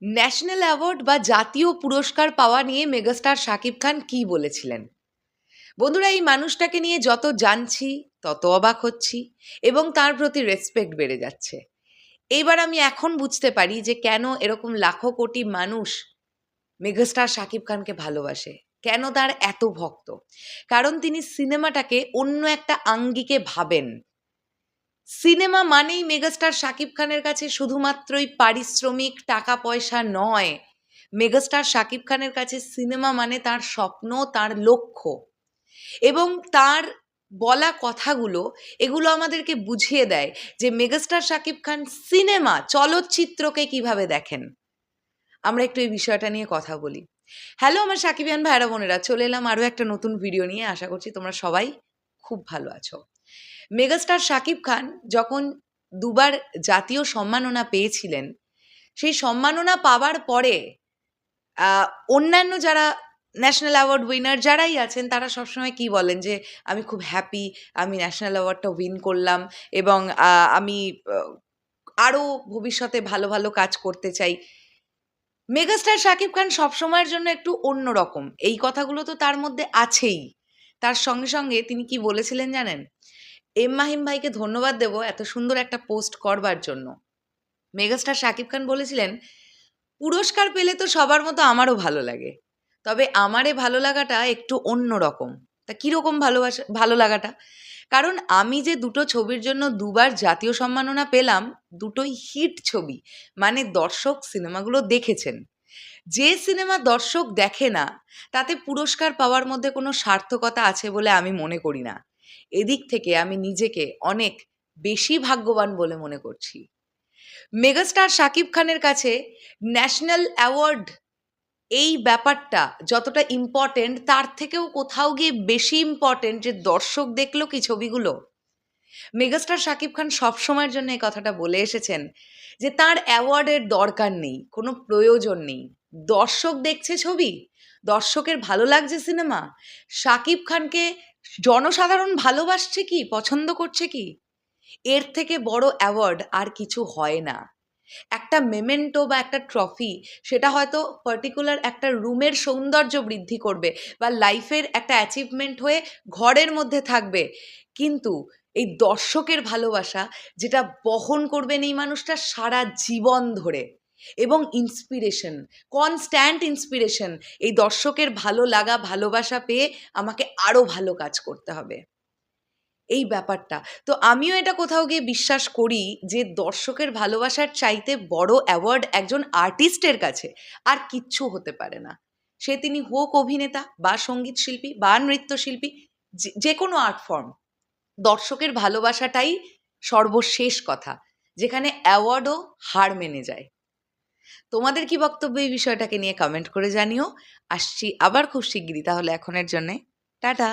National award বা জাতীয় পুরস্কার পাওয়া নিয়ে মেগাস্টার শাকিব খান কী বলেছিলেন? বন্ধুরা, এই মানুষটাকে নিয়ে যত জানছি তত অবাক হচ্ছি এবং তার প্রতি রেসপেক্ট বেড়ে যাচ্ছে। এইবার আমি এখন বুঝতে পারি যে কেন এরকম লাখো কোটি মানুষ মেগাস্টার শাকিব খানকে ভালোবাসে, কেন তার এত ভক্ত। কারণ তিনি সিনেমাটাকে অন্য একটা আঙ্গিকে ভাবেন। সিনেমা মানেই মেগাস্টার শাকিব খানের কাছে শুধুমাত্রই পারিশ্রমিক, টাকা পয়সা নয়। মেগাস্টার শাকিব খানের কাছে সিনেমা মানে তার স্বপ্ন, তার লক্ষ্য এবং তার বলা কথাগুলো, এগুলো আমাদেরকে বুঝিয়ে দেয় যে মেগাস্টার শাকিব খান সিনেমা, চলচ্চিত্রকে কিভাবে দেখেন। আমরা একটু এই বিষয়টা নিয়ে কথা বলি। হ্যালো আমার শাকিবিয়ান ভাইরা বোনেরা, চলে এলাম আরও একটা নতুন ভিডিও নিয়ে। আশা করছি তোমরা সবাই খুব ভালো আছো। মেগাস্টার শাকিব খান যখন দুবার জাতীয় সম্মাননা পেয়েছিলেন, সেই সম্মাননা পাওয়ার পরে অন্যান্য যারা ন্যাশনাল অ্যাওয়ার্ড উইনার যারাই আছেন তারা সবসময় কি বলেন যে আমি খুব হ্যাপি, আমি ন্যাশনাল অ্যাওয়ার্ডটা উইন করলাম এবং আমি আরও ভবিষ্যতে ভালো ভালো কাজ করতে চাই। মেগাস্টার শাকিব খান সবসময়ের জন্য একটু অন্যরকম, এই কথাগুলো তো তার মধ্যে আছেই। তার সঙ্গে সঙ্গে তিনি কি বলেছিলেন জানেন? মাহিম ভাইকে ধন্যবাদ দেব এত সুন্দর একটা পোস্ট করবার জন্য। মেগাস্টার শাকিব খান বলেছিলেন, পুরস্কার পেলে তো সবার মতো আমারও ভালো লাগে, তবে আমার এ ভালো লাগাটা একটু অন্য রকম। তা কীরকম ভালো লাগাটা? কারণ আমি যে দুটো ছবির জন্য দুবার জাতীয় সম্মাননা পেলাম, দুটোই হিট ছবি, মানে দর্শক সিনেমাগুলো দেখেছেন। যে সিনেমা দর্শক দেখে না তাতে পুরস্কার পাওয়ার মধ্যে কোনো সার্থকতা আছে বলে আমি মনে করি না। এদিক থেকে আমি নিজেকে অনেক বেশি ভাগ্যবান বলে মনে করছি। মেগাস্টার শাকিব খানের কাছে ন্যাশনাল অ্যাওয়ার্ড এই ব্যাপারটা যতটা ইম্পর্টেন্ট, তার থেকেও কোথাও গিয়ে বেশি ইম্পর্টেন্ট যে দর্শক দেখলো কি ছবিগুলো। মেগাস্টার শাকিব খান সবসময়ের জন্য এই কথাটা বলে এসেছেন যে তার অ্যাওয়ার্ডের দরকার নেই, কোনো প্রয়োজন নেই। দর্শক দেখছে ছবি, দর্শকের ভালো লাগছে সিনেমা, শাকিব খানকে জনসাধারণ ভালোবাসছে কি, পছন্দ করছে কি, এর থেকে বড় অ্যাওয়ার্ড আর কিছু হয় না। একটা মেমেন্টো বা একটা ট্রফি, সেটা হয়তো পার্টিকুলার একটা রুমের সৌন্দর্য বৃদ্ধি করবে বা লাইফের একটা অ্যাচিভমেন্ট হয়ে ঘরের মধ্যে থাকবে, কিন্তু এই দর্শকের ভালোবাসা যেটা বহন করবেন এই মানুষটা সারা জীবন ধরে, এবং ইন্সপিরেশন, কনস্ট্যান্ট ইন্সপিরেশন, এই দর্শকের ভালো লাগা ভালোবাসা পেয়ে আমাকে আরও ভালো কাজ করতে হবে, এই ব্যাপারটা। তো আমিও এটা কোথাও গিয়ে বিশ্বাস করি যে দর্শকের ভালোবাসার চাইতে বড় অ্যাওয়ার্ড একজন আর্টিস্টের কাছে আর কিচ্ছু হতে পারে না। সে তিনি হোক অভিনেতা বা সঙ্গীত শিল্পী বা নৃত্যশিল্পী, যে কোনো আর্ট ফর্ম, দর্শকের ভালোবাসাটাই সর্বশেষ কথা, যেখানে অ্যাওয়ার্ডও হার মেনে যায়। তোমাদের কি বক্তব্য এই বিষয়টাকে নিয়ে কমেন্ট করে জানিও। আসছি আবার খুব শিগগিরই, তাহলে এখনের জন্যে টাটা।